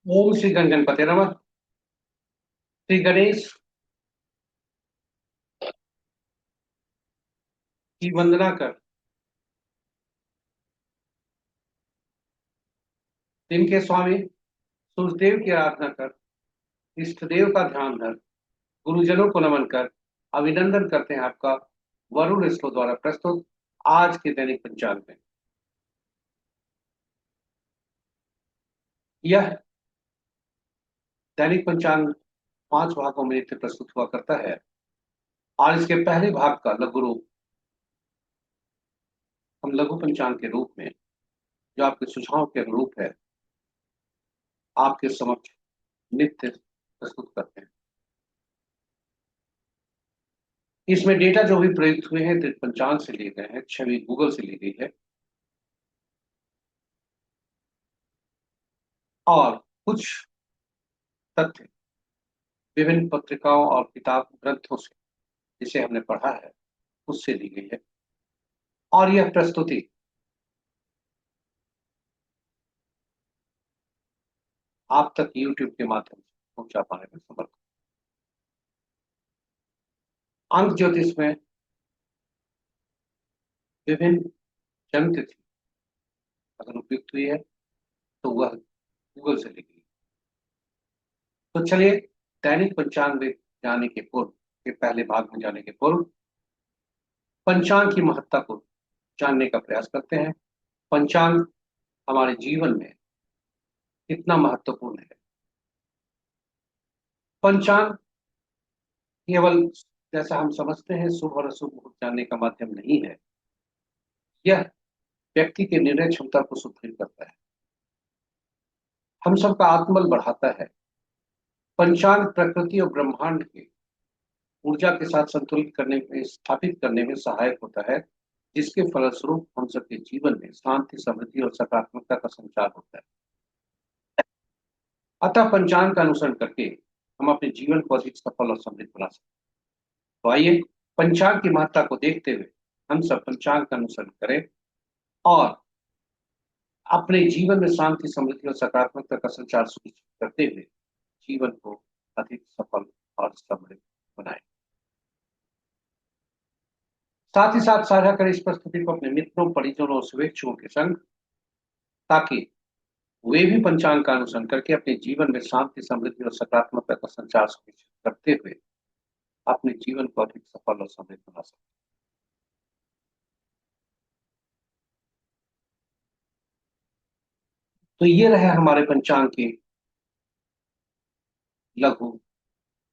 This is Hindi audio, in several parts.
ओम श्री गणपति नमः। श्री गणेश की वंदना कर, दिन के स्वामी सूर्यदेव की आराधना कर, इष्ट देव का ध्यान धर, गुरुजनों को नमन कर। अभिनंदन करते हैं आपका वरुण स्लो द्वारा प्रस्तुत आज के दैनिक पंचांग में। यह दैनिक पंचांग 5 भागों में नित्य प्रस्तुत हुआ करता है और इसके पहले भाग का लघु रूप हम लघु पंचांग के रूप में, जो आपके सुझाव के अनुरूप है, आपके समक्ष नित्य प्रस्तुत करते हैं। इसमें डेटा जो भी प्रयुक्त हुए हैं पंचांग से लिए गए हैं, छवि गूगल से ली गई है और कुछ तथ्य विभिन्न पत्रिकाओं और किताब ग्रंथों से, जिसे हमने पढ़ा है, उससे ली गई है। और यह प्रस्तुति आप तक यूट्यूब के माध्यम से पहुंचा पाने में समर्थ। अंक ज्योतिष में विभिन्न जन्म तिथि अगर उपयुक्त हुई है तो वह गूगल से ली गई। तो चलिए, दैनिक पंचांग में जाने के पूर्व, के पहले भाग में जाने के पूर्व, पंचांग की महत्ता को जानने का प्रयास करते हैं। पंचांग हमारे जीवन में कितना महत्वपूर्ण है। पंचांग केवल, जैसा हम समझते हैं, शुभ और अशुभ मुहूर्त जानने का माध्यम नहीं है। यह व्यक्ति के निर्णय क्षमता को सुदृढ़ करता है, हम सबका आत्मबल बढ़ाता है। पंचांग प्रकृति और ब्रह्मांड की ऊर्जा के साथ संतुलित करने में, स्थापित करने में सहायक होता है, जिसके फलस्वरूप हम सबके जीवन में शांति, समृद्धि और सकारात्मकता का संचार होता है। अतः पंचांग का अनुसरण करके हम अपने जीवन को अधिक सफल और समृद्ध बना सकते हैं। तो आइए, पंचांग की महत्ता को देखते हुए हम सब पंचांग का अनुसरण करें और अपने जीवन में शांति, समृद्धि और सकारात्मकता का संचार सुनिश्चित करते हुए जीवन को अधिक सफल और समृद्ध बनाएं। साथ ही साथ साझा करें इस प्रस्तुति को अपने मित्रों, परिजनों और शुभेच्छुओं के संग, ताकि वे भी पंचांग का अनुसरण करके अपने जीवन में शांति, समृद्धि और सकारात्मकता का संचार सुनिश्चित करते हुए अपने जीवन को अधिक सफल और समृद्ध बना सकें। तो ये रहे हमारे पंचांग की लघु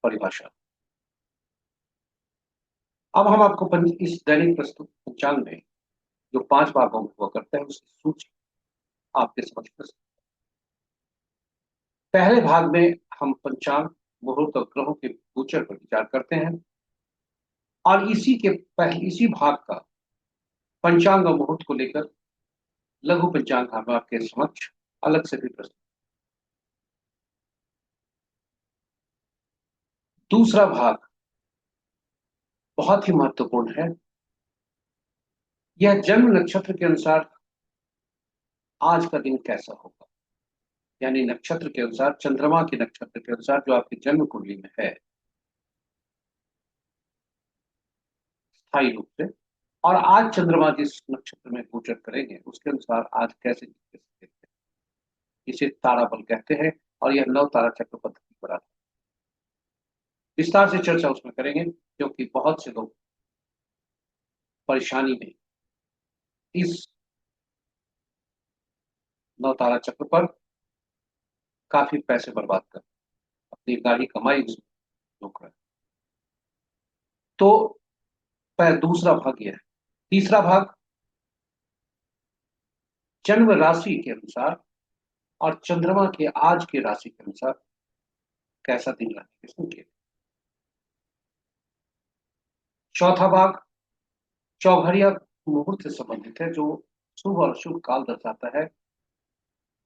परिभाषा। अब हम आपको इस दैनिक प्रस्तुत पंचांग में, जो 5 भागों में हुआ करता है, उसकी सूची आपके समक्ष प्रस्तुत। पहले भाग में हम पंचांग, मुहूर्त और ग्रहों के गोचर पर विचार करते हैं और इसी भाग का पंचांग और मुहूर्त को लेकर लघु पंचांग हम आपके समक्ष अलग से भी प्रस्तुत। दूसरा भाग बहुत ही महत्वपूर्ण है। यह जन्म नक्षत्र के अनुसार आज का दिन कैसा होगा, यानी नक्षत्र के अनुसार, चंद्रमा के नक्षत्र के अनुसार जो आपकी जन्म कुंडली में है स्थायी रूप से, और आज चंद्रमा जिस नक्षत्र में गोचर करेंगे उसके अनुसार आज कैसे देखते हैं। इसे तारा बल कहते हैं और यह नव तारा चक्र पद्धति पर आता है। विस्तार से चर्चा उसमें करेंगे, क्योंकि बहुत से लोग परेशानी में इस नव तारा चक्र पर काफी पैसे बर्बाद कर अपनी गाढ़ी कमाई उसमें रोक रहे हैं। तो दूसरा भाग यह है। तीसरा भाग जन्म राशि के अनुसार और चंद्रमा के आज के राशि के अनुसार कैसा दिन रहने के संकेत। चौथा भाग चौघड़िया मुहूर्त से संबंधित है, जो शुभ और अशुभ काल दर्शाता है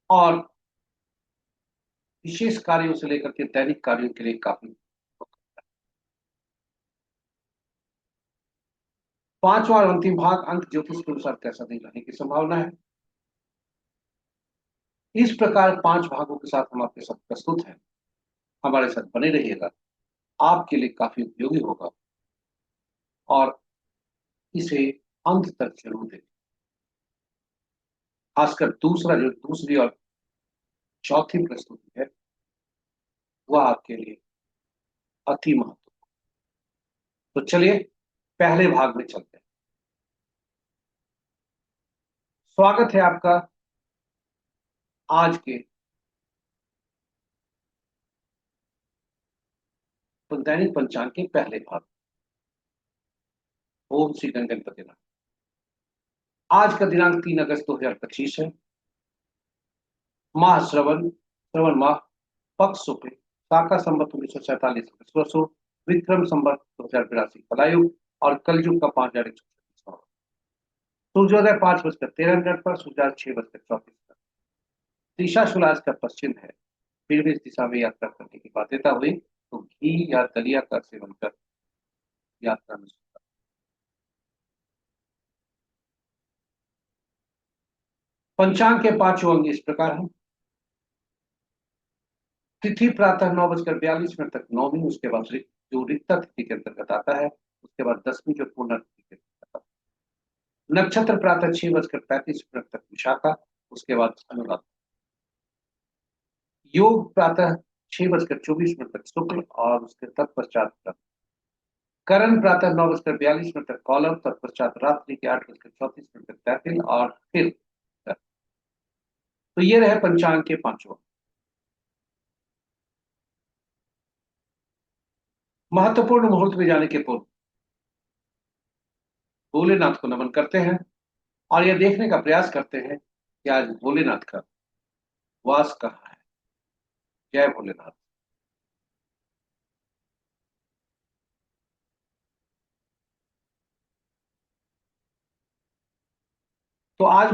और विशेष कार्यों से लेकर के दैनिक कार्यों के लिए काफी। पांचवा और अंतिम भाग अंक ज्योतिष के अनुसार कैसा दिन रहने की संभावना है। इस प्रकार 5 भागों के साथ हम आपके साथ प्रस्तुत हैं। हमारे साथ बने रहिएगा, आपके लिए काफी उपयोगी होगा और इसे अंत तक जरूर देखें। खासकर दूसरी और चौथी प्रस्तुति है, वह आपके लिए अति महत्वपूर्ण। तो चलिए पहले भाग में चलते हैं। स्वागत है आपका आज के दैनिक पंचांग के पहले भाग। ओम श्री गणपति नमः। आज का दिनांक 3 अगस्त 2025 है। माह श्रवण माह, पक्ष शुक्ल, शाका संवत 1947 विक्रम संवत 2082 कलायुग और कलयुग का 5136। सूर्योदय 5:13 पर, सूर्यास्त 6:34। दिशा शुलाज का पश्चिम है। फिर भी इस दिशा में यात्रा करने की बाध्यता हुई तो घी या दलिया का सेवन कर यात्रा में सुधार। पंचांग के 5 अंग इस प्रकार हैं। तिथि प्रातः 9:42 तक नौमी, उसके बाद जो रिक्ता तिथि के अंतर्गत आता है, उसके बाद दसवीं जो पूर्ण तिथि के अंतर्गत आता है। नक्षत्र प्रातः 6:35 तक विशाखा, उसके बाद अनुराधा। योग प्रातः 6:24 तक शुक्ल और उसके तत्पश्चात व्रत। करण प्रातः 9:42 तक कौलव, तत्पश्चात रात्रि के 8:34 तक तैतिल और फिर व्रत। तो ये रहे पंचांग के 5 अंग। महत्वपूर्ण मुहूर्त में जाने के पूर्व भोलेनाथ को नमन करते हैं और यह देखने का प्रयास करते हैं कि आज भोलेनाथ का वास कहाँ है। जय भोलेनाथ। तो आज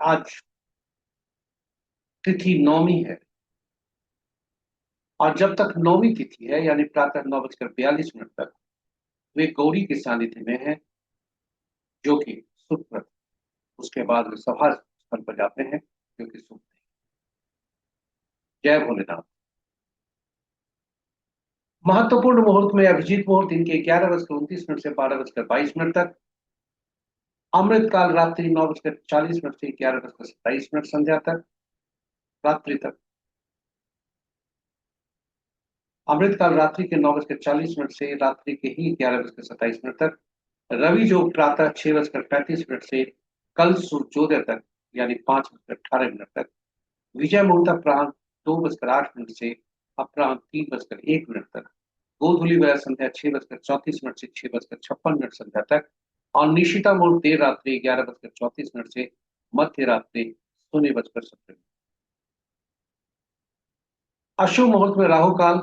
आज तिथि नौमी है और जब तक नौमी तिथि है यानी प्रातः 9:42 तक वे गौरी के सानिध्य में है, जो कि शुभ व्रत। उसके बाद वे सभा स्थल पर जाते हैं, जो कि शुभ नहीं। जय भोलेनाथ। महत्वपूर्ण मुहूर्त में अभिजीत मुहूर्त इनके 11:29 से 12:22 तक। अमृत काल रात्रि 9:40 से 11:27 संध्या तक, रात्रि तक। अमृत काल रात्रि के 9:40 से रात्रि के ही 11:27 तक। रवि जो प्रातः 6:35 से कल सूर्योदय तक यानी 5:18 तक। विजय मुहूर्त अपराह्न 2:08 से अपराह्न 3:01 तक। गोधूली वह संध्या 6:34 से 6:56 संध्या तक। और निशिता मुहूर्त देर रात्रि 11:34 से मध्य रात्रि 0:17। अशुभ मुहूर्त में राहु काल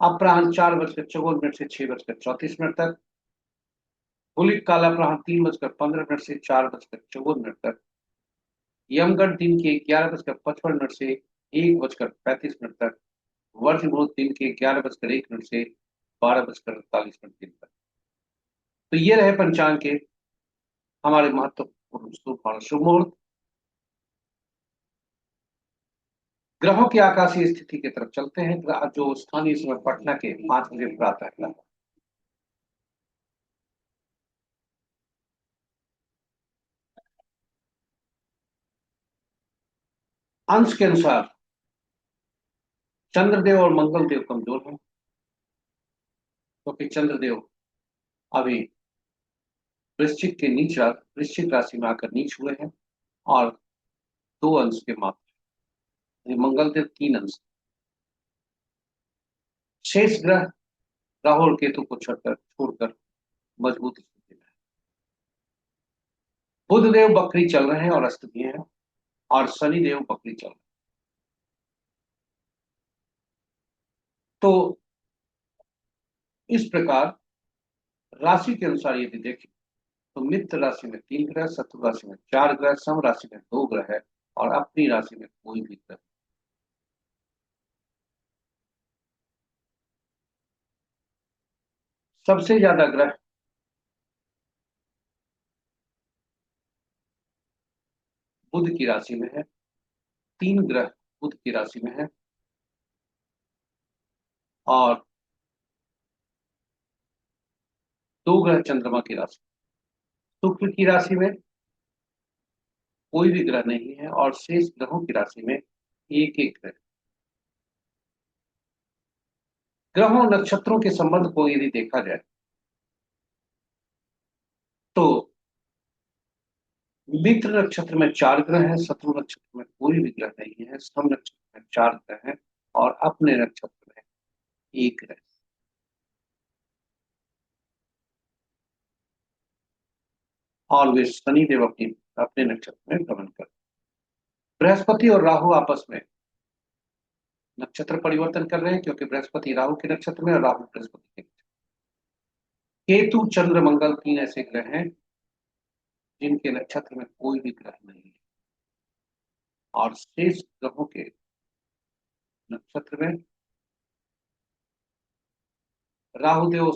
अपराह्न 4:54 से 6:34 तक। गुलिक काल अपराह्न 3:15 से 4:54 तक। यमगढ़ दिन के 11:55 से 1:35 तक। वर्ष मुहूर्त दिन के 11:01 से 12:48 दिन तक। तो ये रहे पंचांग के हमारे महत्वपूर्ण शुभ और शुभ मुहूर्त। ग्रहों की आकाशीय स्थिति की तरफ चलते हैं, जो स्थानीय समय पटना के 5 बजे प्रातः है। अंश के अनुसार चंद्रदेव और मंगल देव कमजोर हैं, क्योंकि चंद्रदेव अभी वृश्चिक राशि में आकर नीच हुए हैं और 2 अंश के मात्र। मंगल देव 3 अंश। शेष ग्रह राहु और केतु को छोड़कर मजबूत स्थिति में है। बुध देव बकरी चल रहे हैं और अस्त भी हैं और शनि देव बकरी चल रहे हैं। तो इस प्रकार राशि के अनुसार यदि देखें तो मित्र राशि में 3 ग्रह, शत्रु राशि में 4 ग्रह, सम राशि में 2 ग्रह है और अपनी राशि में कोई भी ग्रह। सबसे ज्यादा ग्रह बुध की राशि में है, 3 ग्रह बुध की राशि में है, और 2 ग्रह चंद्रमा की राशि। शुक्र की राशि में कोई भी ग्रह नहीं है, और शेष ग्रहों की राशि में एक एक ग्रह। ग्रहों नक्षत्रों के संबंध को यदि देखा जाए तो मित्र नक्षत्र में 4 ग्रह हैं, शत्रु नक्षत्र में कोई भी ग्रह नहीं है, सम नक्षत्र में 4 ग्रह हैं, और अपने नक्षत्र में एक ग्रह। और वे शनिदेव अपनी अपने नक्षत्र में भ्रमण करते। बृहस्पति और राहु आपस में नक्षत्र परिवर्तन कर रहे हैं, क्योंकि बृहस्पति राहु के नक्षत्र में और राहु बृहस्पति के नक्षत्र। केतु चंद्र मंगल 3 ऐसे ग्रह हैं जिनके नक्षत्र में कोई भी ग्रह नहीं है, और शेष ग्रहों के नक्षत्र में राहुदेव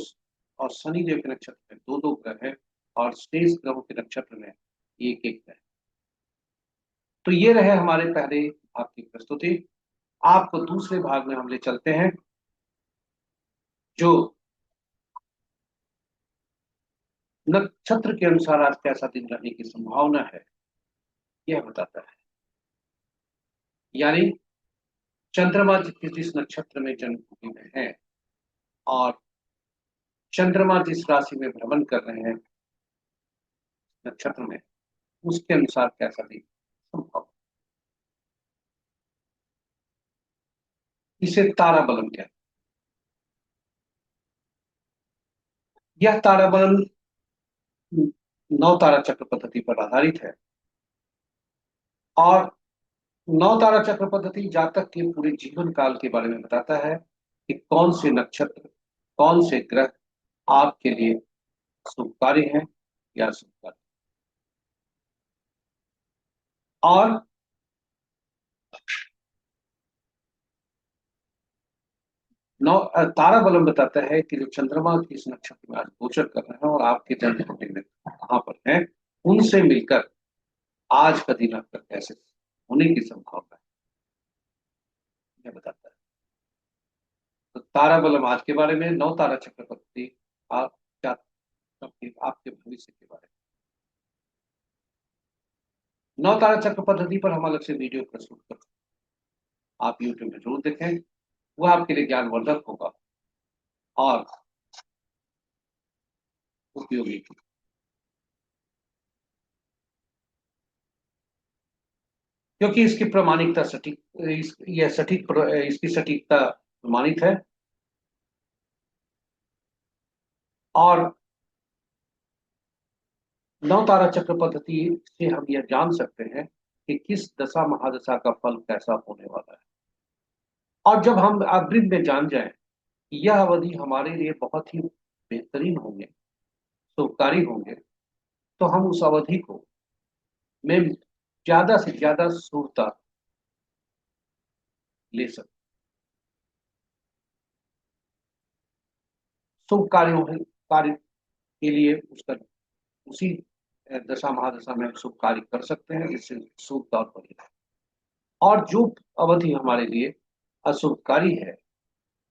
और शनिदेव के नक्षत्र में 2 2 ग्रह हैं, और शेष ग्रहों के नक्षत्र में एक एक ग्रह। तो ये रहे हमारे पहले भाग की प्रस्तुति। आपको दूसरे भाग में हम ले चलते हैं, जो नक्षत्र के अनुसार आज कैसा दिन रहने की संभावना है यह बताता है। यानी चंद्रमा जिस नक्षत्र में जन्म भूमि में है, और चंद्रमा जिस राशि में भ्रमण कर रहे हैं नक्षत्र में, उसके अनुसार कैसा दिन संभव। इसे तारा बलम कहते हैं। यह तारा बलम 9 तारा चक्र पद्धति पर आधारित है, और 9 तारा चक्र पद्धति जातक के पूरे जीवन काल के बारे में बताता है कि कौन से नक्षत्र, कौन से ग्रह आपके लिए शुभकारी हैं या शुभकारी। और तारा बलम बताता है कि जो चंद्रमा किस नक्षत्र में आज गोचर कर रहे हैं और आपके जन्म कुंडली में कहाँ पर हैं, उनसे मिलकर आज का दिन आपका कैसे होने की संभावना है यह बताता है। तो तारा बलम आज के बारे में, 9 तारा चक्र पद्धति आप आपके भविष्य के बारे में। 9 तारा चक्र पद्धति पर हम अलग से वीडियो प्रस्तुत करते हैं, आप यूट्यूब में जरूर देखें, वह आपके लिए ज्ञानवर्धक होगा और उपयोगी। क्योंकि इसकी प्रामाणिकता सटीक, यह इसकी सटीकता प्रमाणित है, और 9 तारा चक्र पद्धति से हम यह जान सकते हैं कि किस दशा महादशा का फल कैसा होने वाला है। और जब हम अग्रिम में जान जाएं कि यह अवधि हमारे लिए बहुत ही बेहतरीन होंगे, शुभकारी होंगे, तो हम उस अवधि को में ज्यादा से ज्यादा शुभता ले सकते। शुभ कार्य के लिए उसका उसी दशा महादशा में शुभ कार्य कर सकते हैं, जिससे शुभ तौर पर ही। और जो अवधि हमारे लिए अशुभकारी है,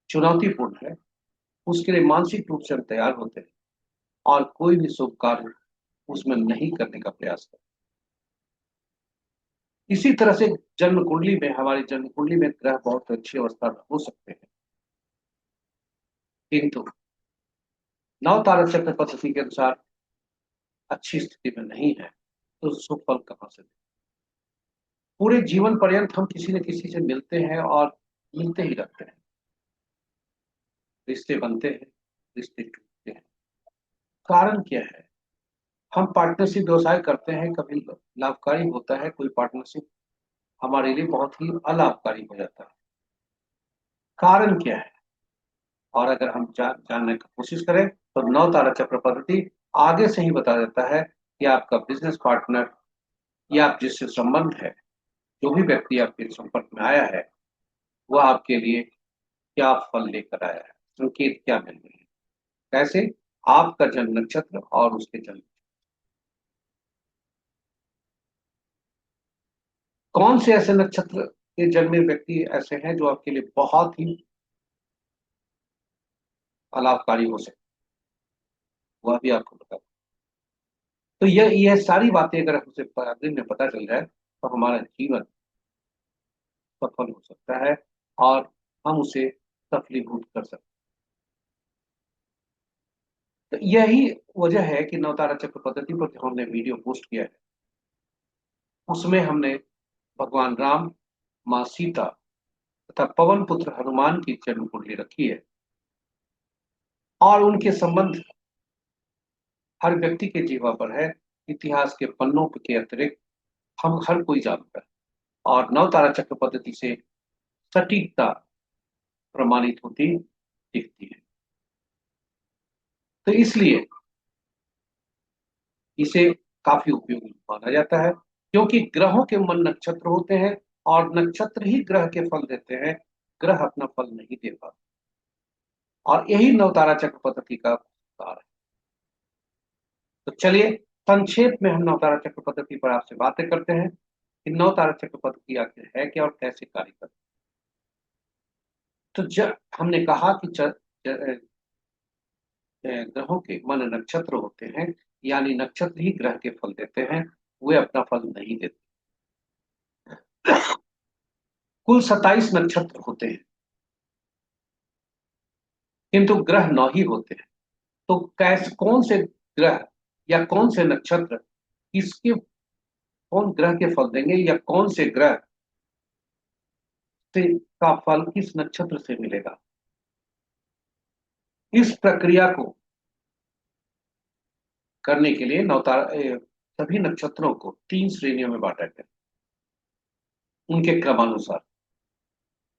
चुनौतीपूर्ण है, उसके लिए मानसिक रूप से हम तैयार होते हैं और कोई भी शुभ कार्य उसमें नहीं करने का प्रयास करते। इसी तरह से जन्म कुंडली में, हमारी जन्म कुंडली में ग्रह बहुत अच्छी अवस्था में हो सकते हैं, किंतु 9 तारा चक्र पद्धति के अनुसार अच्छी स्थिति में नहीं है, तो शुभ फल कहां से दें। पूरे जीवन पर्यंत हम किसी न किसी से मिलते हैं और मिलते ही रहते हैं, रिश्ते बनते हैं, रिश्ते टूटते हैं। कारण क्या है? हम पार्टनरशिप व्यवसाय करते हैं, कभी लाभकारी होता है, कोई पार्टनरशिप हमारे लिए बहुत ही अलाभकारी हो जाता है। कारण क्या है? और अगर हम जानने की कोशिश करें तो 9 तारा चक्र पद्धति आगे से ही बता देता है कि आपका बिजनेस पार्टनर या आप जिससे संबंध है, जो भी व्यक्ति आपके संपर्क में आया है, वह आपके लिए क्या फल लेकर आया है, संकेत क्या मिल रहे हैं, कैसे आपका जन्म नक्षत्र और उसके जन्म कौन से ऐसे नक्षत्र के जन्मे व्यक्ति ऐसे हैं जो आपके लिए बहुत ही अलाभकारी हो सकते, वह भी आपको बता। तो यह सारी बातें अगर हमसे दिन में पता चल जाए तो हमारा जीवन सफल हो सकता है और हम उसे सफलीभूत कर सकते हैं। तो यही वजह है कि नवतारा चक्र पद्धति पर जो हमने वीडियो पोस्ट किया है, उसमें हमने भगवान राम, माँ सीता तथा पवन पुत्र हनुमान की जन्म कुंडली रखी है और उनके संबंध हर व्यक्ति के जीवा पर है। इतिहास के पन्नों के अतिरिक्त हम हर कोई जानता है और नवतारा चक्र पद्धति से सटीकता प्रमाणित होती दिखती है। तो इसलिए इसे काफी उपयोगी माना जाता है, क्योंकि ग्रहों के मन नक्षत्र होते हैं और नक्षत्र ही ग्रह के फल देते हैं, ग्रह अपना फल नहीं दे पाते। और यही नवतारा चक्र पद्धति का सार है। तो चलिए संक्षेप में हम नवतारा चक्र पद्धति पर आपसे बातें करते हैं कि नवतारा चक्र पद्धति आखिर है क्या और कैसे कार्य करती है। तो हमने कहा कि ग्रहों के मन नक्षत्र होते हैं, यानी नक्षत्र ही ग्रह के फल देते हैं, वे अपना फल नहीं देते। कुल 27 नक्षत्र होते हैं किंतु ग्रह 9 ही होते हैं। तो कैसे, कौन से ग्रह या कौन से नक्षत्र किसके, कौन ग्रह के फल देंगे या कौन से ग्रह से का फल किस नक्षत्र से मिलेगा, इस प्रक्रिया को करने के लिए सभी नक्षत्रों को 3 श्रेणियों में बांटा गया उनके क्रमानुसार।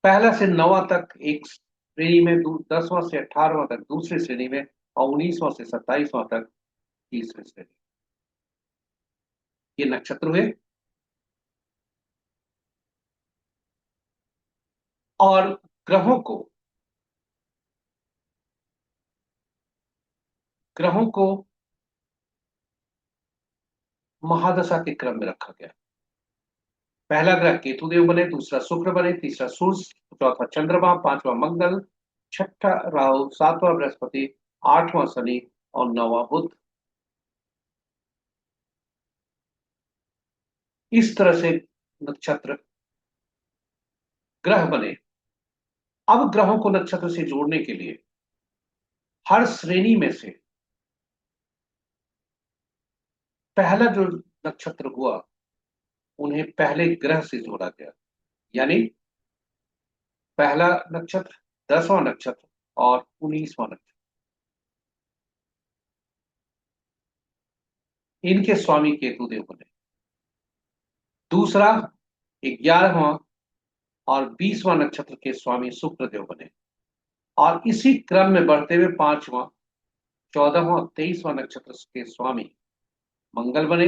पहला से 9वां तक एक श्रेणी में, 10वां से 18वां तक दूसरी श्रेणी में और 19वां से 27वां तक तीसरी श्रेणी। ये नक्षत्र हुए। और ग्रहों को ग्रहों को महादशा के क्रम में रखा गया। पहला ग्रह केतुदेव बने, दूसरा शुक्र बने, तीसरा सूर्य, चौथा चंद्रमा, पांचवा मंगल, छठा राहु, सातवां बृहस्पति, आठवां शनि और नौवां बुध। इस तरह से नक्षत्र ग्रह बने। अब ग्रहों को नक्षत्र से जोड़ने के लिए हर श्रेणी में से पहला जो नक्षत्र हुआ उन्हें पहले ग्रह से जोड़ा गया, यानी पहला नक्षत्र, 10वां नक्षत्र और 19वां नक्षत्र, इनके स्वामी केतुदेव बने। दूसरा 11वां और 20वां नक्षत्र के स्वामी शुक्रदेव बने और इसी क्रम में बढ़ते हुए 5वां, 14वां, 23वां नक्षत्र के स्वामी मंगल बने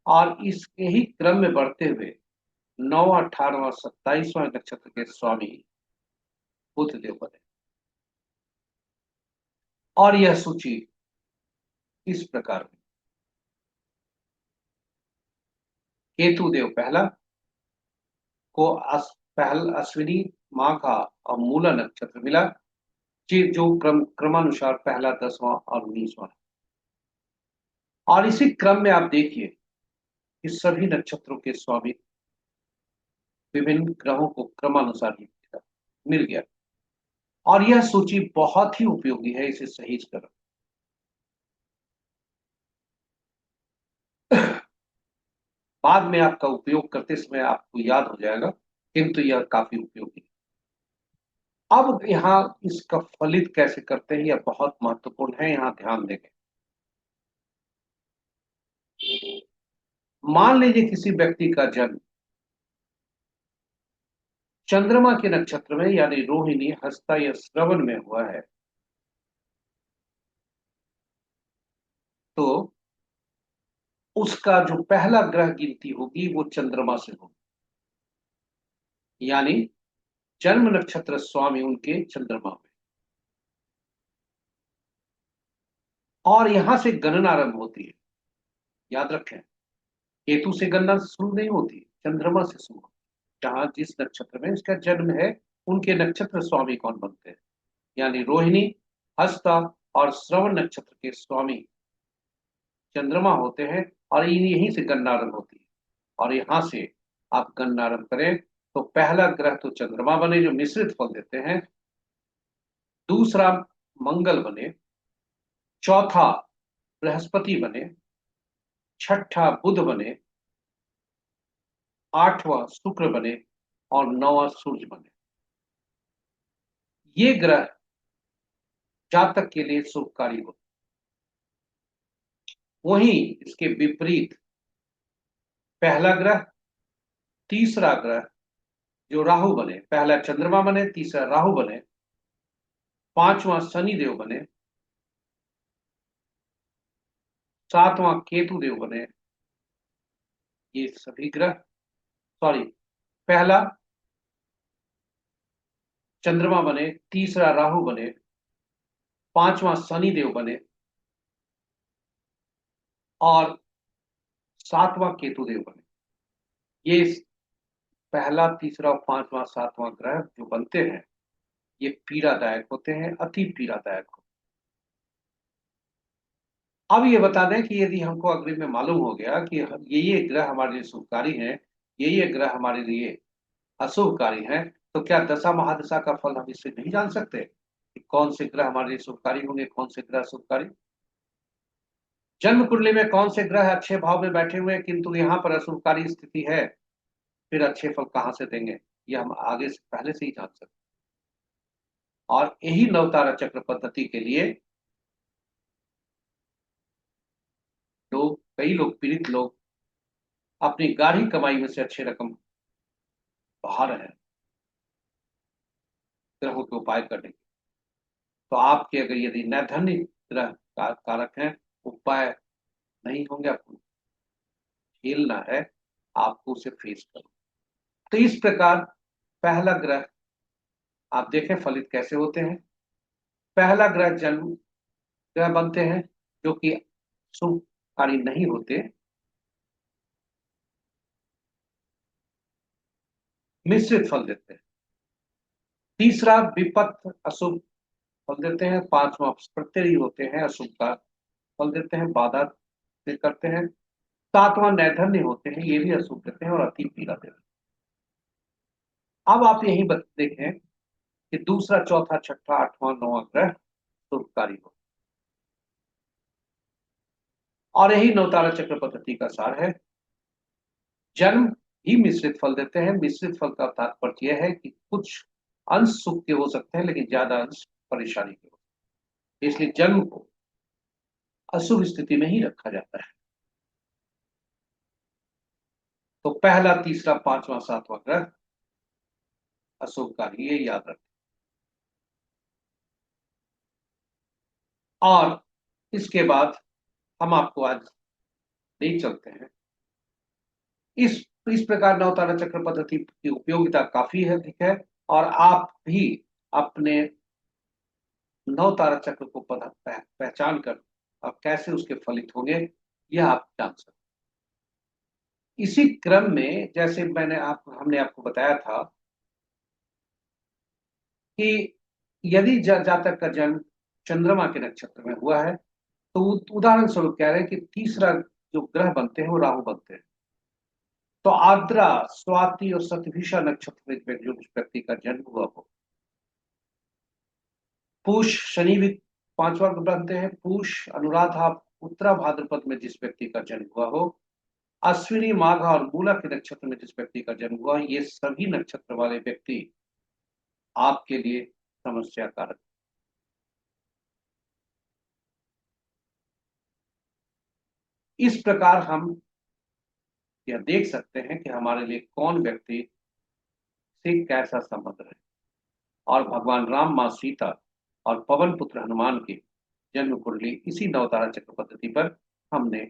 और इसके ही क्रम में बढ़ते हुए 9वां, 18वां, 27वां नक्षत्र के स्वामी बुध देव बने। और यह सूची इस प्रकार है। केतु देव पहला को पहल अश्विनी, माघा और मूला नक्षत्र मिला, जो क्रमानुसार पहला, 10वां और 19वां। और इसी क्रम में आप देखिए कि सभी नक्षत्रों के स्वामी विभिन्न ग्रहों को क्रमानुसार ही मिल गया। और यह सूची बहुत ही उपयोगी है, इसे सही करो। बाद में आपका उपयोग करते समय आपको याद हो जाएगा, किंतु यह काफी उपयोगी है। अब यहाँ इसका फलित कैसे करते हैं यह बहुत महत्वपूर्ण है, यहाँ ध्यान देंगे। मान लीजिए किसी व्यक्ति का जन्म चंद्रमा के नक्षत्र में यानी रोहिणी, हस्ता या श्रवण में हुआ है, तो उसका जो पहला ग्रह गिनती होगी वो चंद्रमा से होगी, यानी जन्म नक्षत्र स्वामी उनके चंद्रमा में। और यहां से गणना आरंभ होती है। याद रखें, केतु से गणना शुरू नहीं होती, चंद्रमा से शुरू होती जहां जिस नक्षत्र में इसका जन्म है उनके नक्षत्र स्वामी कौन बनते हैं। यानी रोहिणी, हस्ता और श्रवण नक्षत्र के स्वामी चंद्रमा होते हैं, और यहीं से गणना आरंभ होती है। और यहां से आप गणना आरंभ करें तो पहला ग्रह तो चंद्रमा बने जो मिश्रित फल देते हैं, दूसरा मंगल बने, चौथा बृहस्पति बने, छठा बुध बने, आठवां शुक्र बने और नौवां सूर्य बने। ये ग्रह जातक के लिए शुभकारी होते। वहीं इसके विपरीत पहला ग्रह, तीसरा ग्रह जो राहु बने, पहला चंद्रमा बने, तीसरा राहु बने, पांचवां शनि देव बने, सातवां केतु देव बने, ये सभी ग्रह, सॉरी, पहला चंद्रमा बने, तीसरा राहु बने, पांचवां शनि देव बने और सातवां केतु देव बने। ये पहला, तीसरा, पांचवां, सातवां ग्रह जो बनते हैं ये पीड़ादायक होते हैं, अति पीड़ादायक होते हैं। अब ये बता दें कि यदि हमको अग्रिम में मालूम हो गया कि ये ग्रह हमारे लिए शुभकारी हैं, ये ग्रह हमारे लिए अशुभकारी हैं, तो क्या दशा महादशा का फल हम इससे नहीं जान सकते कि कौन से ग्रह हमारे लिए शुभकारी होंगे, कौन से ग्रह शुभकारी। जन्म कुंडली में कौन से ग्रह अच्छे भाव में बैठे हुए हैं किंतु यहाँ पर अशुभकारी स्थिति है, फिर अच्छे फल कहाँ से देंगे, ये हम आगे से पहले से ही जान सकते हैं। और यही नवतारा चक्र पद्धति के लिए कई लोग, पीड़ित लोग अपनी गाढ़ी कमाई में से अच्छी रकम बहा रहे हैं ग्रहों के उपाय करने के। तो आपके अगर यदि नैधन्य ग्रह कारक हैं, उपाय नहीं होंगे, आपको खेलना है, आपको उसे फेस करो। तो इस प्रकार पहला ग्रह आप देखें फलित कैसे होते हैं। पहला ग्रह जन्म ग्रह बनते हैं जो कि शुभकारी नहीं होते, मिश्रित फल देते हैं। तीसरा विपत्त अशुभ फल देते हैं। पांचवा प्रत्यय होते हैं, अशुभ का फल देते हैं, बाधा करते हैं। सातवां नैधन्य होते हैं, ये भी अशुभ देते हैं और अति पीड़ा देते हैं। अब आप यही देखें कि दूसरा, चौथा, छठा, आठवां, नौवां ग्रह शुभकारी हो। और यही नवतारा चक्र पद्धति का सार है। जन्म ही मिश्रित फल देते हैं। मिश्रित फल का तात्पर्य यह है कि कुछ अंश सुख के हो सकते हैं लेकिन ज्यादा अंश परेशानी के हो सकते हैं। इसलिए जन्म को अशुभ स्थिति में ही रखा जाता है। तो पहला, तीसरा, पांचवा, सातवां ग्रह अशुभकारी, ये याद रखें। और इसके बाद हम आपको आज ले चलते हैं। इस इस प्रकार नवतारा चक्र पद्धति की उपयोगिता काफी अधिक है और आप भी अपने नवतारा चक्र को पहचान कर अब कैसे उसके फलित होंगे यह आप जान सकते। इसी क्रम में जैसे हमने आपको बताया था कि यदि जातक का जन्म चंद्रमा के नक्षत्र में हुआ है तो उदाहरण स्वरूप कह रहे हैं कि तीसरा जो ग्रह बनते हैं वो राहु बनते हैं। तो आद्रा, स्वाति और शतभिषा नक्षत्र में जो व्यक्ति का जन्म हुआ हो, पूष शनि भी पांचवा बनते हैं, पूष अनुराधा उत्तरा भाद्रपद में जिस व्यक्ति का जन्म हुआ हो, अश्विनी माघ और मूला के नक्षत्र में जिस व्यक्ति का जन्म हुआ, ये सभी नक्षत्र वाले व्यक्ति आपके लिए समस्या कारक। इस प्रकार हम यह देख सकते हैं कि हमारे लिए कौन व्यक्ति से कैसा संबंध है। और भगवान राम, मां सीता और पवन पुत्र हनुमान की जन्म कुंडली इसी नवतारा चक्र पद्धति पर हमने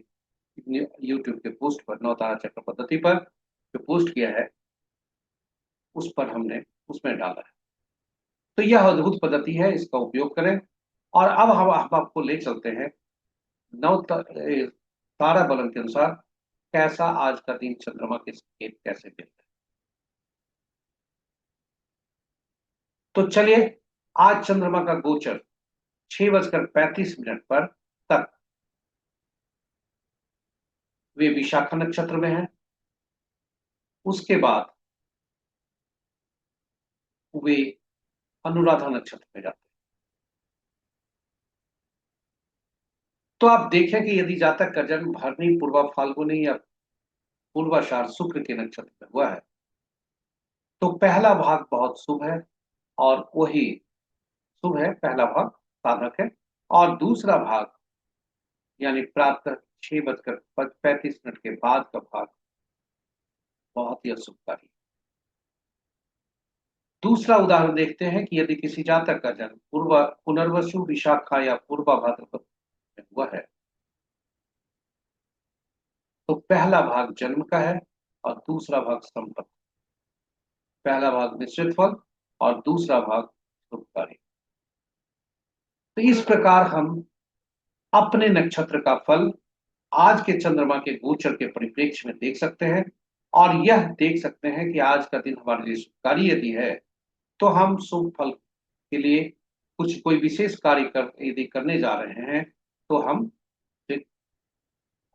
यूट्यूब के पोस्ट पर, नवतारा चक्र पद्धति पर जो पोस्ट किया है उस पर हमने उसमें डाला है। तो यह अद्भुत पद्धति है, इसका उपयोग करें। और अब हम आपको ले चलते हैं नव तारा बलन के अनुसार कैसा आज का दिन चंद्रमा के संकेत कैसे मिलता है। तो चलिए, आज चंद्रमा का गोचर 6:35 पर तक वे विशाखा नक्षत्र में है। उसके बाद वे अनुराधा नक्षत्र में जाते हैं। तो आप देखें कि यदि जातक का जन्म भरणी, पूर्वा फाल्गुनी या पूर्वाषाढ़ शुक्र के नक्षत्र में हुआ है, तो पहला भाग बहुत शुभ है, और वही शुभ है, पहला भाग साधक है। और दूसरा भाग यानी प्रातः 6:35 के बाद का भाग बहुत ही अशुभकारी। दूसरा उदाहरण देखते हैं कि यदि किसी जातक का जन्म पूर्व पुनर्वसु, विशाखा या पूर्वा भाद्रपद में हुआ है, तो पहला भाग जन्म का है और दूसरा भाग संपत्ति। पहला भाग मिश्रित फल और दूसरा भाग शुभकारी। तो इस प्रकार हम अपने नक्षत्र का फल आज के चंद्रमा के गोचर के परिप्रेक्ष्य में देख सकते हैं, और यह देख सकते हैं कि आज का दिन हमारे लिए शुभकारी यदि है, तो हम शुभ फल के लिए कुछ कोई विशेष कार्य यदि करने जा रहे हैं, तो हम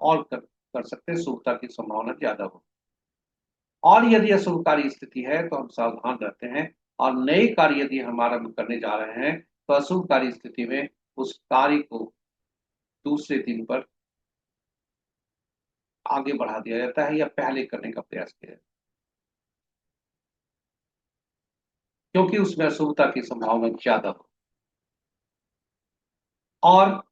और कर सकते हैं, शुभता की संभावना ज्यादा हो। और यदि अशुभकारी स्थिति है तो हम सावधान रहते हैं, और नए कार्य यदि हम आरंभ करने जा रहे हैं, तो अशुभकारी स्थिति में उस कार्य को दूसरे दिन पर आगे बढ़ा दिया जाता है या पहले करने का प्रयास किया जाता है, क्योंकि उसमें अशुभता की संभावना ज्यादा हो। और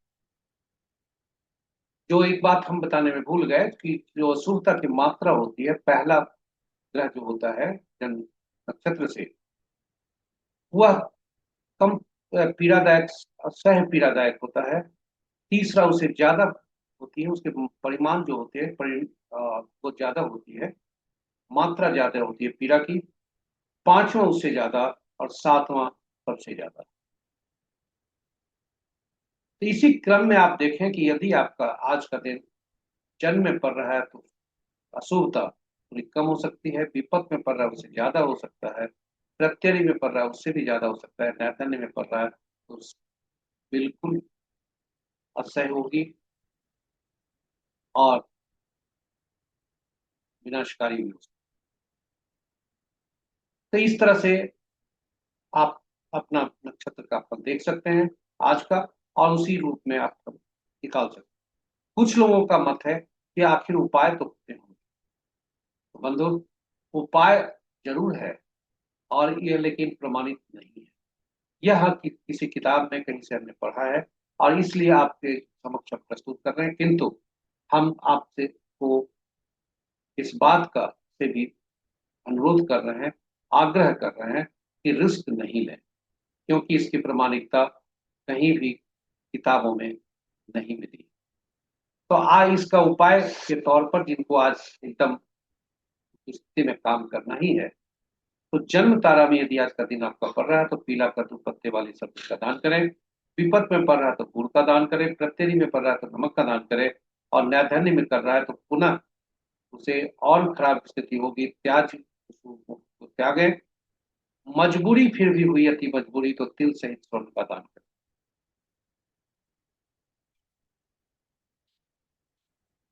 जो एक बात हम बताने में भूल गए कि जो अशुभता की मात्रा होती है, पहला ग्रह जो होता है जन्म नक्षत्र से, वह कम पीड़ादायक, सह पीड़ादायक होता है। तीसरा उसे ज्यादा होती है, उसके परिमाण जो होते हैं वो ज्यादा होती है, मात्रा ज्यादा होती है पीड़ा की। पांचवा उससे ज्यादा, और सातवां सबसे ज्यादा। तो इसी क्रम में आप देखें कि यदि आपका आज का दिन जन्म में पड़ रहा है, तो अशुभता थोड़ी कम हो सकती है। विपत में पड़ रहा है उससे ज्यादा हो सकता है। प्रत्यरि में पड़ रहा है उससे भी ज्यादा हो सकता है। नैतन्य में पड़ रहा है तो बिल्कुल असह्य होगी और विनाशकारी भी हो सकती है। तो इस तरह से आप अपना नक्षत्र का फल देख सकते हैं आज का, और उसी रूप में आप निकाल सकते हैं। कुछ लोगों का मत है कि आखिर उपाय तो होते होंगे। तो बंधु, उपाय जरूर है, और ये लेकिन प्रमाणित नहीं है। यह किसी किताब में कहीं से हमने पढ़ा है, और इसलिए आपके समक्ष हम प्रस्तुत कर रहे हैं। किंतु हम आपसे को इस बात का से भी अनुरोध कर रहे हैं, आग्रह कर रहे हैं कि रिस्क नहीं लें, क्योंकि इसकी प्रमाणिकता कहीं भी किताबों में नहीं मिली। तो आज इसका उपाय के तौर पर, जिनको आज एकदम स्थिति में काम करना ही है, तो जन्म तारा में यदि आज का दिन आपका पड़ रहा है, तो पीला कद्दू पत्ते वाली सब्जी का दान करें। विपत में पड़ रहा है तो गुड़ का दान करें। प्रत्यरि में पड़ रहा है तो नमक का दान करें। और नैर्धन्य में कर रहा है तो पुनः उसे और खराब स्थिति होगी, त्याज उसको त्यागे। मजबूरी फिर भी हुई अति मजबूरी, तो तिल सहित स्वर्ण का दान करें।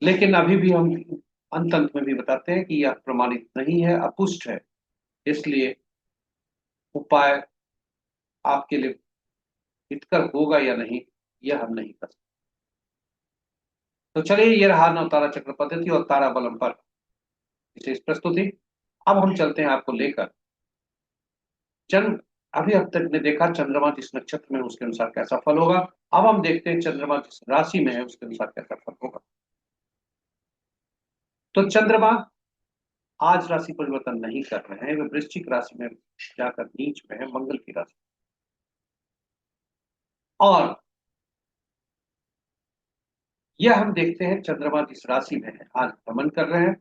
लेकिन अभी भी हम अंत अंत में भी बताते हैं कि यह प्रमाणित नहीं है, अपुष्ट है। इसलिए उपाय आपके लिए हितकर होगा या नहीं, यह हम नहीं कर सकते। तो चलिए, ये रहा नवतारा चक्र पद्धति और तारा बलम पर विशेष प्रस्तुति। अब हम चलते हैं आपको लेकर जन्म। अभी अब तक ने देखा चंद्रमा जिस नक्षत्र में उसके अनुसार कैसा फल होगा। अब हम देखते हैं चंद्रमा जिस राशि में है उसके अनुसार कैसा फल होगा। तो चंद्रमा आज राशि परिवर्तन नहीं कर रहे हैं, वे वृश्चिक राशि में जाकर नीच में है, मंगल की राशि। और यह हम देखते हैं चंद्रमा जिस राशि में है आज भ्रमण कर रहे हैं,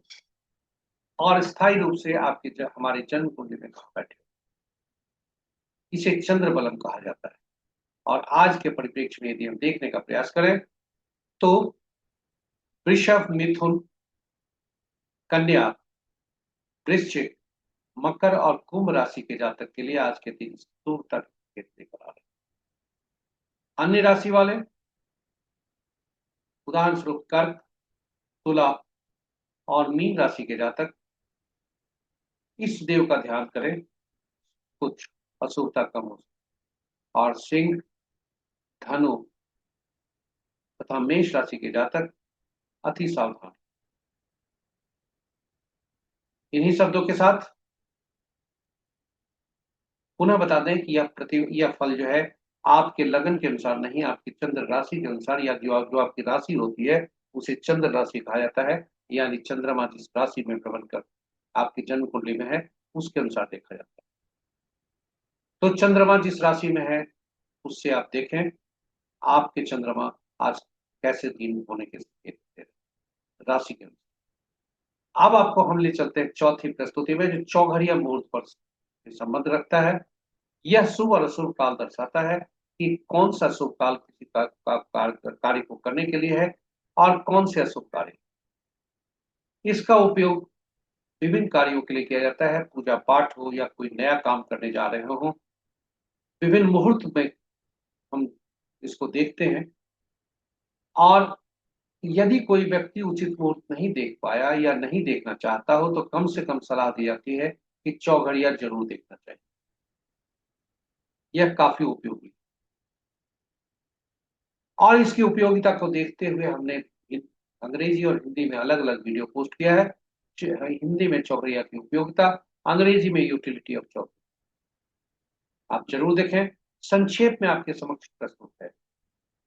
और स्थायी रूप से आपके हमारे जन्म कुंडली में बैठे। इसे चंद्र बलम कहा जाता है। और आज के परिप्रेक्ष्य में यदि हम देखने का प्रयास करें, तो वृषभ, मिथुन, कन्या, वृश्चिक, मकर और कुंभ राशि के जातक के लिए आज के दिन शुभता लेकर आ रहे हैं। अन्य राशि वाले, उदाहरण स्वरूप कर्क, तुला और मीन राशि के जातक इस देव का ध्यान करें, कुछ अशुभता कम हो। और सिंह, धनु तथा मेष राशि के जातक अति सावधान। इन्हीं शब्दों के साथ पुनः बता दें कि यह फल जो है आपके लगन के अनुसार नहीं, आपकी चंद्र राशि के अनुसार, या जो आपकी राशि होती है उसे चंद्र राशि कहा जाता है। यानी चंद्रमा जिस राशि में भ्रमण कर आपकी जन्म कुंडली में है उसके अनुसार देखा जाता है। तो चंद्रमा जिस राशि में है उससे आप देखें आपके चंद्रमा आज कैसे दिन होने के राशि के अनुसार। अब आपको हम ले चलते हैं चौथी प्रस्तुति में, जो चौघड़िया मुहूर्त पर संबंध रखता है। यह शुभ और अशुभ काल दर्शाता है कि कौन सा शुभ काल किसी कार्य को करने के लिए है और कौन से अशुभ कार्य। इसका उपयोग विभिन्न कार्यों के लिए किया जाता है, पूजा पाठ हो या कोई नया काम करने जा रहे हो। विभिन्न मुहूर्त में हम इसको देखते हैं, और यदि कोई व्यक्ति उचित मुहूर्त नहीं देख पाया या नहीं देखना चाहता हो तो कम से कम सलाह दी जाती है कि चौघड़िया जरूर देखना चाहिए। यह काफी उपयोगी, और इसकी उपयोगिता को देखते हुए हमने अंग्रेजी और हिंदी में अलग अलग वीडियो पोस्ट किया है। हिंदी में चौघड़िया की उपयोगिता, अंग्रेजी में यूटिलिटी ऑफ चौघड़िया, आप जरूर देखें। संक्षेप में आपके समक्ष प्रस्तुत है।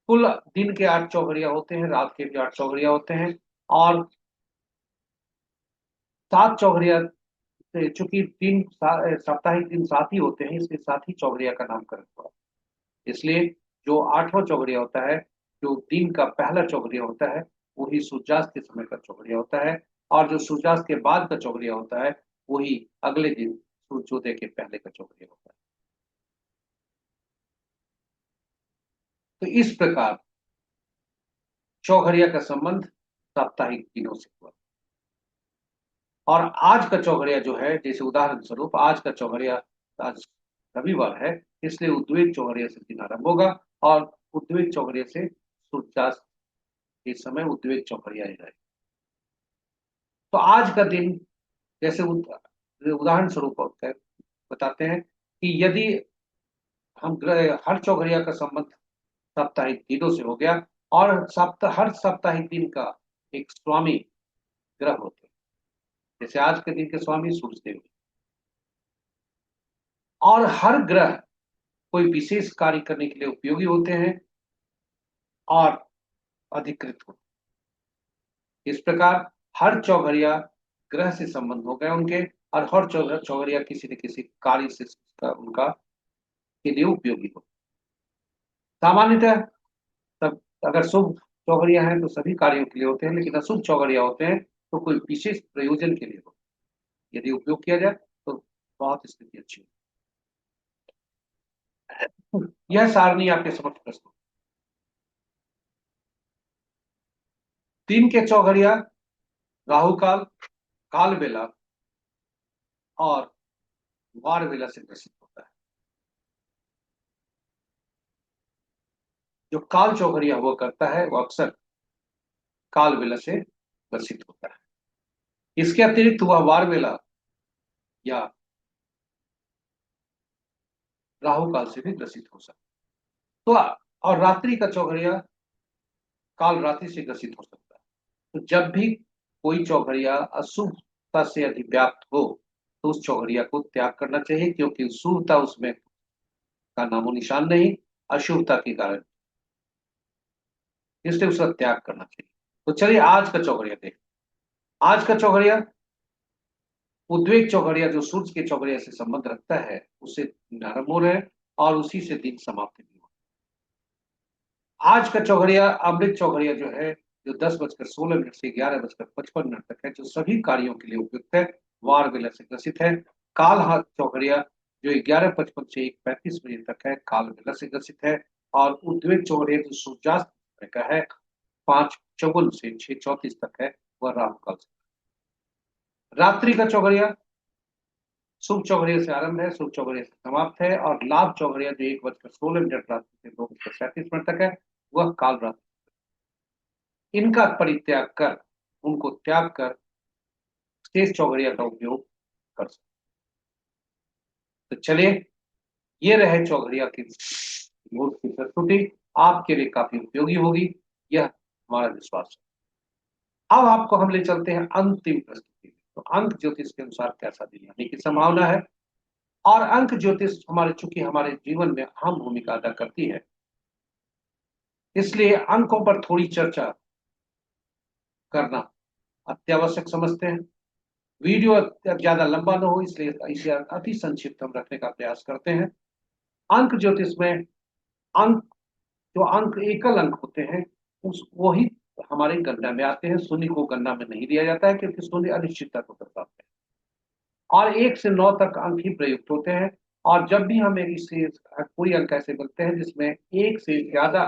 कुल दिन के 8 चौघड़िया होते हैं, रात के भी 8 चौघड़िया होते हैं, और 7 चौघड़िया, चूंकि तीन साप्ताहिक दिन 7 ही होते हैं इसलिए 7 ही चौघड़िया का नामकरण हुआ। इसलिए जो 8वां चौघड़िया होता है, जो दिन का पहला चौघड़िया होता है, वही सूर्यास्त के समय का चौघड़िया होता है, और जो सूर्यास्त के बाद का चौघड़िया होता है वही अगले दिन सूर्योदय के पहले का चौघड़िया होता है। तो इस प्रकार चौघड़िया का संबंध साप्ताहिक दिनों से हुआ। और आज का चौघड़िया जो है, जैसे उदाहरण स्वरूप आज का चौघड़िया, आज रविवार है इसलिए उद्वेग चौघड़िया से दिन आरंभ होगा, और उद्वेग चौघड़िया से सूर्यास्त के समय उद्वेग चौघड़िया रहेगा। तो आज का दिन, जैसे उदाहरण स्वरूप बताते हैं कि यदि हम हर चौघड़िया का संबंध साप्ताहिक दिनों से हो गया, और हर साप्ताहिक दिन का एक स्वामी ग्रह होते हैं, जैसे आज के दिन के स्वामी सूर्य देव, और हर ग्रह कोई विशेष कार्य करने के लिए उपयोगी होते हैं और अधिकृत होते हैं। इस प्रकार हर चौघड़िया ग्रह से संबंध हो गए उनके, और हर चौघड़िया किसी न किसी कार्य से उनका के लिए उपयोगी हो। सामान्यतः सब अगर शुभ चौघड़िया हैं तो सभी कार्यों के लिए होते हैं, लेकिन अशुभ चौघड़िया होते हैं तो कोई विशेष प्रयोजन के लिए होते हैं। यदि उपयोग किया जाए तो बहुत स्थिति अच्छी हो। यह सारणी आपके समक्ष प्रस्तुत। दिन के चौघड़िया राहु काल, काल बेला और वार बेला से ग्रसित होता है। जो काल चौघड़िया हुआ करता है वो अक्सर काल बेला से ग्रसित होता है। इसके अतिरिक्त वह वार बेला या राहु काल से भी ग्रसित हो सकता है। तो और रात्रि का चौघड़िया काल रात्रि से ग्रसित हो सकता है। तो जब भी कोई चौघड़िया अशुभता से अधिव्याप्त हो तो उस चौघड़िया को त्याग करना चाहिए, क्योंकि शुभता उसमें का नामो निशान नहीं, अशुभता के कारण, इसलिए उसका त्याग करना चाहिए। तो चलिए आज का चौघड़िया देखें। आज का चौघड़िया उद्वेग चौघड़िया, जो सूर्य के चौघड़िया से संबंध रखता है, उससे आरंभ हो रहे हैं और उसी से दिन समाप्त भी हो। आज का चौघड़िया अमृत चौघड़िया जो है, जो 10:16 से 11:55 तक है, जो सभी कार्यों के लिए उपयुक्त है, वार बेला से ग्रसित है। काल हाथ चौघड़िया जो 11:55 से 1:35 तक है, काल बेला से ग्रसित है। और उद्वेग चौघड़िया जो सूर्यास्त समय का है, 5:54 से 6:34 तक है, वह राहु काल से। रात्रि का चौघड़िया शुभ चौघड़िया से आरंभ है, शुभ चौघड़िया से समाप्त है, और लाभ चौघड़िया जो 1:16 रात्रि से 2:37 तक है, वह काल रात्रि। इनका परित्याग कर, उनको त्याग कर शेष चौघड़िया का उपयोग कर सकते। तो चलिए, ये रहे चौघड़िया की मूल की प्रस्तुति, आपके लिए काफी उपयोगी होगी, यह हमारा विश्वास है। अब आपको हम ले चलते हैं अंतिम प्रस्तुति में। तो अंक ज्योतिष के अनुसार कैसा दिन आने की संभावना है, और अंक ज्योतिष हमारे चूंकि हमारे जीवन में अहम भूमिका अदा करती है, इसलिए अंकों पर थोड़ी चर्चा करना अत्यावश्यक समझते हैं। वीडियो ज्यादा लंबा न हो, इसलिए इसे अति संक्षिप्त हम रखने का प्रयास करते हैं। अंक ज्योतिष में अंक, जो अंक एकल अंक होते हैं, उस वही हमारे गणना में आते हैं। शून्य को गणना में नहीं दिया जाता है, क्योंकि शून्य अनिश्चितता को दर्शाते हैं, और 1 से 9 तक अंक ही प्रयुक्त होते हैं। और जब भी हमें इसे कोई अंक ऐसे मिलते हैं जिसमें एक से ज्यादा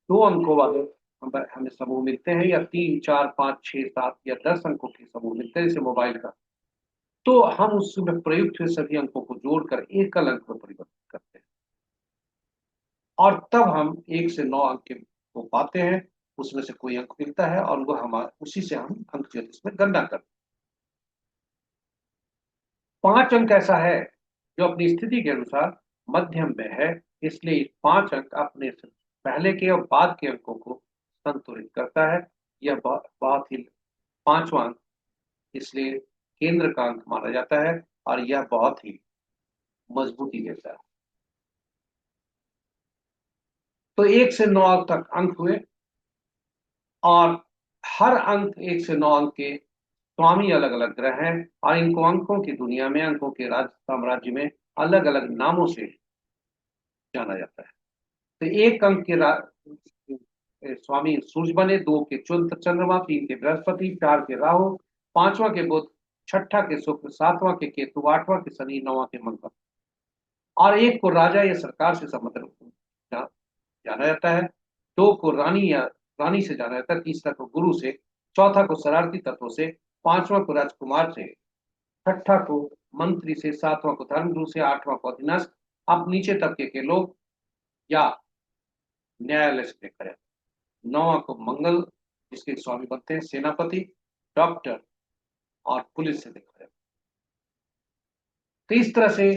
2 अंकों वाले हमें समूह मिलते हैं, या 3, 4, 5, 6, 7 या 10 अंकों के समूह मिलते हैं, जैसे मोबाइल का, तो हम उसमें प्रयुक्त हुए सभी अंकों को जोड़कर एकल अंक में परिवर्तित करते हैं, और तब हम 1 से 9 अंक को पाते हैं। उसमें से कोई अंक मिलता है, और वह हमारा, उसी से हम अंक ज्योतिष में गणना करते हैं। 5 अंक ऐसा है जो अपनी स्थिति के अनुसार मध्यम में है, इसलिए 5 अंक अपने से पहले के और बाद के अंकों को संतुलित करता है। यह बहुत ही, 5वां अंक इसलिए केंद्र का अंक माना जाता है, और यह बहुत ही मजबूती देता है। तो 1 से 9 तक अंक हुए, और हर अंक 1 से 9 अंक के स्वामी अलग अलग ग्रह हैं, और इनको अंकों की दुनिया में, अंकों के राज्य साम्राज्य में अलग अलग नामों से जाना जाता है। तो 1 अंक के स्वामी सूर्य बने, 2 के चंद्रमा, 3 के बृहस्पति, 4 के राहु, 5वां के बुध, 6ठा के शुक्र, 7वां के केतु, 8वां के शनि, 9वां के मंगल। और 1 को राजा या सरकार से संबंध जाना जाता है, 2 को रानी या रानी से जाना जाता है, तीसरा को गुरु से, चौथा को शरारती तत्वों से, 5वां को राजकुमार से, 6ठा को मंत्री से, 7वां को धर्मगुरु से, 8वां को अधीनस्थ, अब नीचे तबके के लोग या न्यायालय से देखा जाता है। 9वां को मंगल, जिसके स्वामी बनते हैं सेनापति, डॉक्टर और पुलिस से देखा जाता है। तो इस तरह से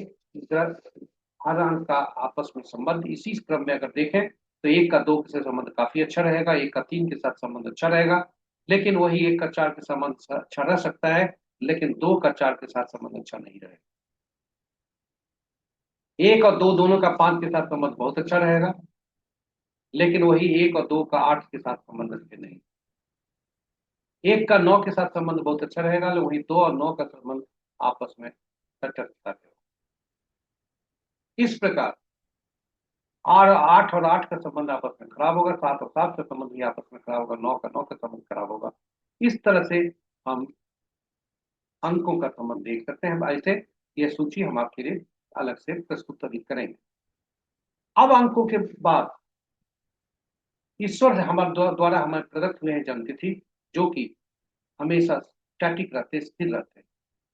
हर अंक का आपस में संबंध, इसी क्रम में अगर देखें तो 1 का 2 से संबंध काफी अच्छा रहेगा, 1 का 3 के साथ संबंध अच्छा रहेगा, लेकिन वही 1 का 4 के संबंध अच्छा रह सकता है, लेकिन 2 का 4 के साथ संबंध अच्छा नहीं रहेगा। 1 और 2 दोनों का 5 के साथ संबंध बहुत अच्छा रहेगा, लेकिन वही 1 और 2 का 8 के साथ संबंध अच्छे नहीं। 1 का 9 के साथ संबंध बहुत अच्छा रहेगा, लेकिन वही 2 और 9 का संबंध आपस में तटस्थ है। इस प्रकार और 8 और 8 का संबंध आपस में खराब होगा, 7 और 7 का संबंध भी आपस में खराब होगा, 9 का 9 का संबंध खराब होगा। इस तरह से हम अंकों का संबंध देख सकते हैं। ऐसे यह सूची हम आपके लिए अलग से प्रस्तुत अभी करेंगे। अब अंकों के बाद ईश्वर हमारे द्वारा हमें प्रदत्त हुए हैं जन्म तिथि, जो कि हमेशा स्टैटिक रहते, स्थिर रहते हैं,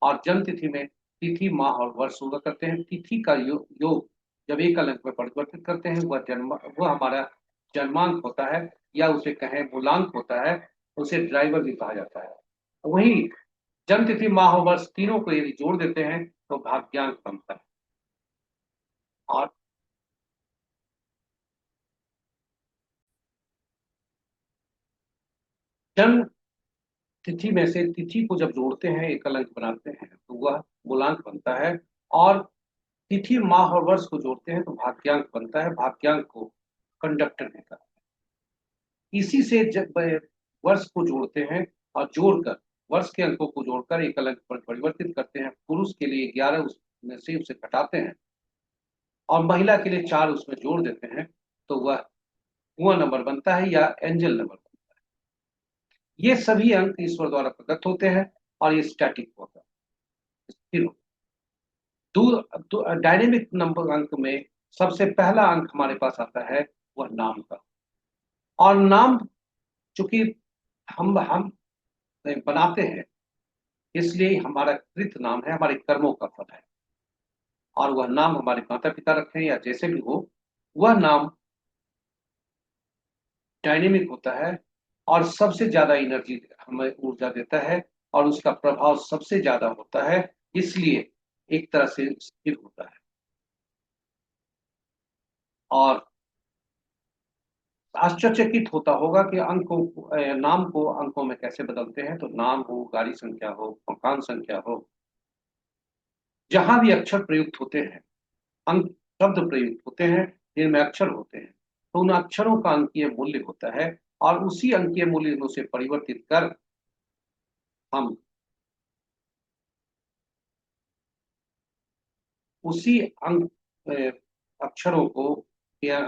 और जन्म तिथि में तिथि, माह और वर्ष हुआ करते हैं। तिथि का योग जब एकल अंक में परिवर्तित करते हैं, वह हमारा जन्मांक होता है, या उसे कहें मूलांक होता है, उसे ड्राइवर भी कहा जाता है। वही जन्म तिथि, माह और वर्ष तीनों को यदि जोड़ देते हैं तो भाग्यांक बनता है। और जन्म तिथि में से तिथि को जब जोड़ते हैं, एकल अंक बनाते हैं, तो वह मूलांक बनता है, और तिथि, माह और वर्ष को जोड़ते हैं तो भाग्यांक बनता है। भाग्यांक को कंडक्टर देता है। इसी से जब वर्ष को जोड़ते हैं, और जोड़कर वर्ष के अंकों को जोड़कर एकल अंक पर परिवर्तित करते हैं, पुरुष के लिए 11 उसमें से उसे घटाते हैं, और महिला के लिए 4 उसमें जोड़ देते हैं, तो वह हुआ नंबर बनता है, या एंजल नंबर बनता है। ये सभी अंक ईश्वर द्वारा प्रदत्त होते हैं, और ये स्टैटिक होता है, स्थिर होता है। डायनेमिक नंबर अंक में सबसे पहला अंक हमारे पास आता है, वह नाम का। और नाम चूंकि हम बनाते हैं, इसलिए हमारा कृत नाम है, हमारे कर्मों का फल है। और वह नाम हमारे माता पिता रखे या जैसे भी हो, वह नाम डायनेमिक होता है और सबसे ज्यादा एनर्जी हमें ऊर्जा देता है और उसका प्रभाव सबसे ज्यादा होता है, इसलिए एक तरह से स्थिर होता है। और आश्चर्यचकित होता होगा कि नाम को अंकों में कैसे बदलते हैं। तो नाम हो, गाड़ी संख्या हो, मकान संख्या हो, जहां भी अक्षर प्रयुक्त होते हैं, अंक शब्द प्रयुक्त होते हैं, जिनमें अक्षर होते हैं, तो उन अक्षरों का अंकीय मूल्य होता है और उसी अंकीय मूल्य में उसे परिवर्तित कर हम उसी अंक अक्षरों को या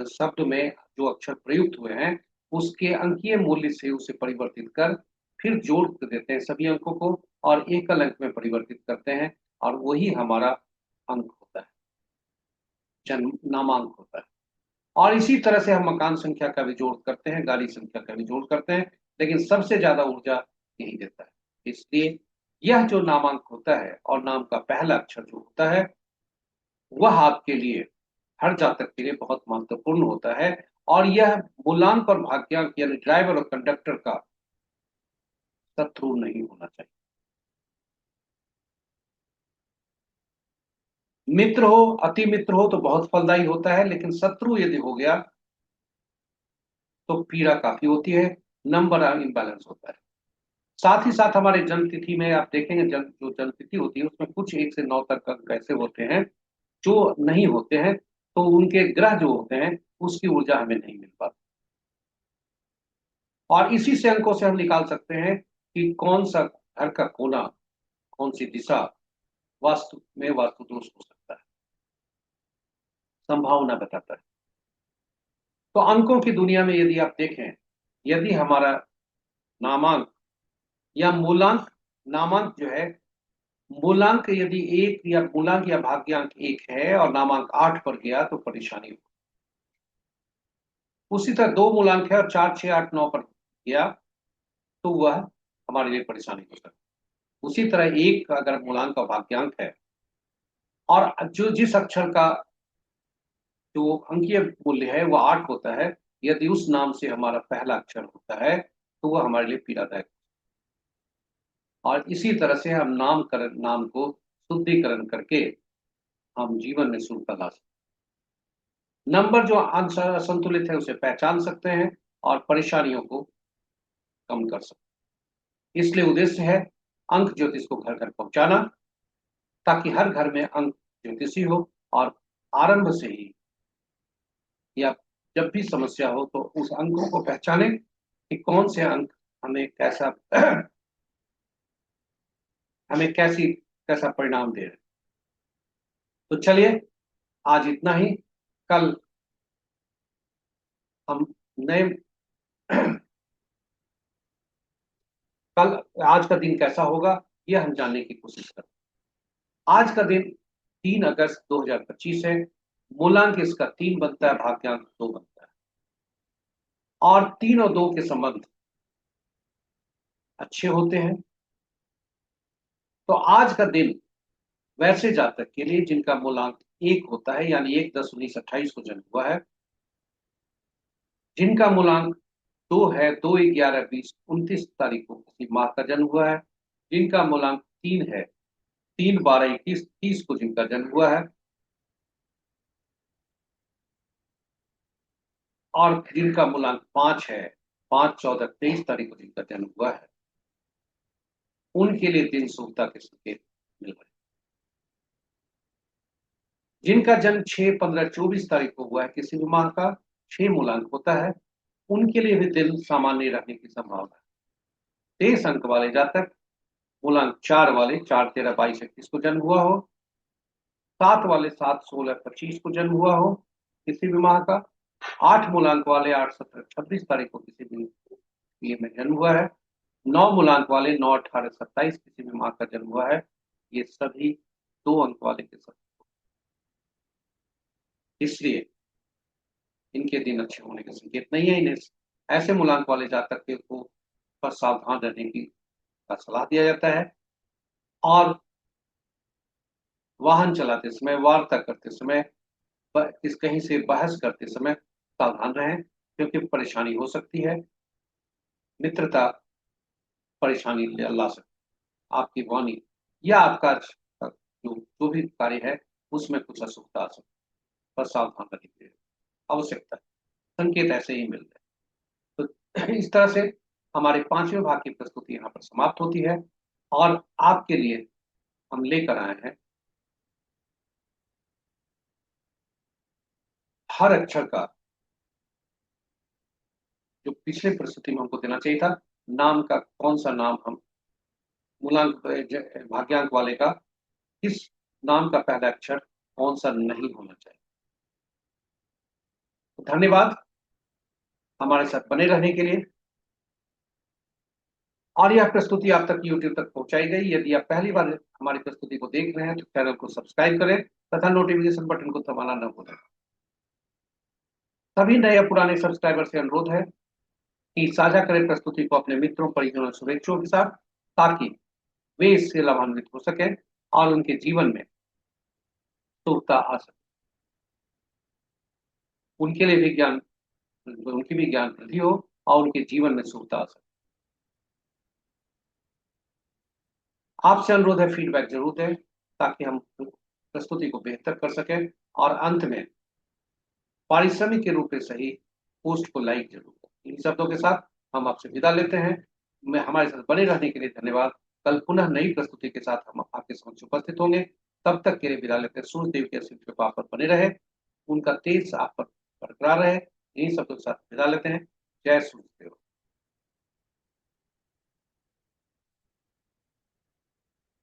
शब्द में जो अक्षर प्रयुक्त हुए हैं उसके अंकीय मूल्य से उसे परिवर्तित कर फिर जोड़ देते हैं सभी अंकों को और एकल अंक में परिवर्तित करते हैं और वही हमारा अंक होता है, जन्म नामांक होता है। और इसी तरह से हम मकान संख्या का भी जोड़ करते हैं, गाड़ी संख्या का भी जोड़ करते हैं, लेकिन सबसे ज्यादा ऊर्जा यही देता है। इसलिए यह जो नामांक होता है और नाम का पहला अक्षर जो होता है वह आपके लिए हर जातक के लिए बहुत महत्वपूर्ण होता है। और यह मूलांक और भाग्यांक यानी ड्राइवर और कंडक्टर का शत्रु नहीं होना चाहिए। मित्र हो, अति मित्र हो तो बहुत फलदायी होता है, लेकिन शत्रु यदि हो गया तो पीड़ा काफी होती है, नंबर इम्बैलेंस होता है। साथ ही साथ हमारे जन्म तिथि में आप देखेंगे, जो जन्म तिथि होती है उसमें कुछ 1 से 9 तक अंक ऐसे होते हैं जो नहीं होते हैं, तो उनके ग्रह जो होते हैं उसकी ऊर्जा हमें नहीं मिल पाती। और इसी से अंकों से हम निकाल सकते हैं कि कौन सा घर का कोना, कौन सी दिशा वास्तु दोष हो सकता है, संभावना बताता है। तो अंकों की दुनिया में यदि आप देखें, यदि हमारा नामांक या मूलांक, नामांक जो है, मूलांक यदि एक या मूलांक या भाग्यांक एक है और नामांक 8 पर गया तो परेशानी हो। उसी तरह दो मूलांक है और 4, 6, 8, 9 पर गया तो वह हमारे लिए परेशानी हो सकती है। उसी तरह एक अगर मूलांक का भाग्यांक है और जो जिस अक्षर का जो अंकीय मूल्य है वो 8 होता है, यदि उस नाम से हमारा पहला अक्षर होता है तो वह हमारे लिए पीड़ादायक। और इसी तरह से हम नाम को शुद्धिकरण करके हम जीवन में सुखता ला सकते हैं। नंबर जो असंतुलित है उसे पहचान सकते हैं और परेशानियों को कम कर सकते हैं। इसलिए उद्देश्य है अंक ज्योतिष को घर घर पहुंचाना, ताकि हर घर में अंक ज्योतिषी हो और आरंभ से ही या जब भी समस्या हो तो उस अंकों को पहचाने कि कौन से अंक हमें कैसा हमें कैसा परिणाम दे रहे हैं। तो चलिए, आज इतना ही। कल हम नए कल आज का दिन कैसा होगा यह हम जानने की कोशिश करें। आज का दिन 3 अगस्त 2025 है। मूलांक इसका 3 बनता है, भाग्यांक 2 बनता है और 3 और 2 के संबंध अच्छे होते हैं। तो आज का दिन वैसे जातक के लिए जिनका मूलांक 1 होता है, यानी 1/10/1928 को जन्म हुआ है, जिनका मूलांक 2 है, 2/11/20 29 तारीख को किसी माह का जन्म हुआ है, जिनका मूलांक 3 है, 3/12/21 30 को जिनका जन्म हुआ है, और जिनका मूलांक 5 है, 5/14/23 को जिनका जन्म हुआ है, उनके लिए दिन शुभता के संकेत मिल रहे हैं। जिनका जन्म 6/15/24 को हुआ है, किसी भी माह का 6 मूलांक होता है, उनके लिए भी दिन सामान्य रहने की संभावना है। 23 अंक वाले जातक, मूलांक 4 वाले, 4/13/22/21 को जन्म हुआ हो, 7 वाले 7/16/25 को जन्म हुआ हो किसी भी माह का, 8 मूलांक वाले 8/17/26 को किसी भी ये में जन्म हुआ है, 9 मूलांक वाले 9/18/27 किसी भी माह का जन्म हुआ है, ये सभी 2 अंक वाले के सब। इसलिए इनके दिन अच्छे होने के संकेत नहीं है। इन्हें ऐसे मूलांक वाले जातक के को पर सावधान रहने की का सलाह दिया जाता है। और वाहन चलाते समय, वार्ता करते समय, इस कहीं से बहस करते समय सावधान रहें, क्योंकि परेशानी हो सकती है। मित्रता परेशानी ला सकती है। आपकी वाणी या आपका जो जो भी कार्य है उसमें कुछ असुविधा आ सकती है, पर सावधान रहने की आवश्यकता है। संकेत ऐसे ही मिल रहे हैं। तो इस तरह से हमारे पांचवें भाग की प्रस्तुति यहाँ पर समाप्त होती है। और आपके लिए हम लेकर आए हैं हर अक्षर का, जो पिछले प्रस्तुति में हमको देना चाहिए था, नाम का कौन सा नाम हम मूलांक भाग्यांक वाले का, किस नाम का पहला अक्षर कौन सा नहीं होना चाहिए। तो धन्यवाद हमारे साथ बने रहने के लिए। और यह प्रस्तुति आप तक यूट्यूब तक पहुंचाई गई। यदि आप पहली बार हमारी प्रस्तुति को देख रहे हैं तो चैनल को सब्सक्राइब करें तथा नोटिफिकेशन बटन को दबाना न भूलें। सभी नए या पुराने सब्सक्राइबर से अनुरोध है कि साझा करें प्रस्तुति को अपने मित्रों, परिजनों और शुभेच्छुओं के साथ, ताकि वे इससे लाभान्वित हो सके और उनके जीवन में शुभता आ सके। उनके लिए भी ज्ञान, उनकी भी ज्ञान वृद्धि हो और उनके जीवन में शुभता आ सके। आपसे अनुरोध है, फीडबैक जरूर दें ताकि हम प्रस्तुति को बेहतर कर सकें। और अंत में पारिश्रमिक के रूप में सही पोस्ट को लाइक जरूर करें। इन शब्दों के साथ हम आपसे विदा लेते हैं। मैं हमारे साथ बने रहने के लिए धन्यवाद। कल पुनः नई प्रस्तुति के साथ हम आपके समक्ष उपस्थित होंगे। तब तक के लिए विदा लेते हैं। सूर्य देव के आशीष कृपा आप पर बने रहे, उनका तेज आप पर बरकरार रहे। यही शब्दों के साथ विदा लेते हैं। जय सूर्य देव।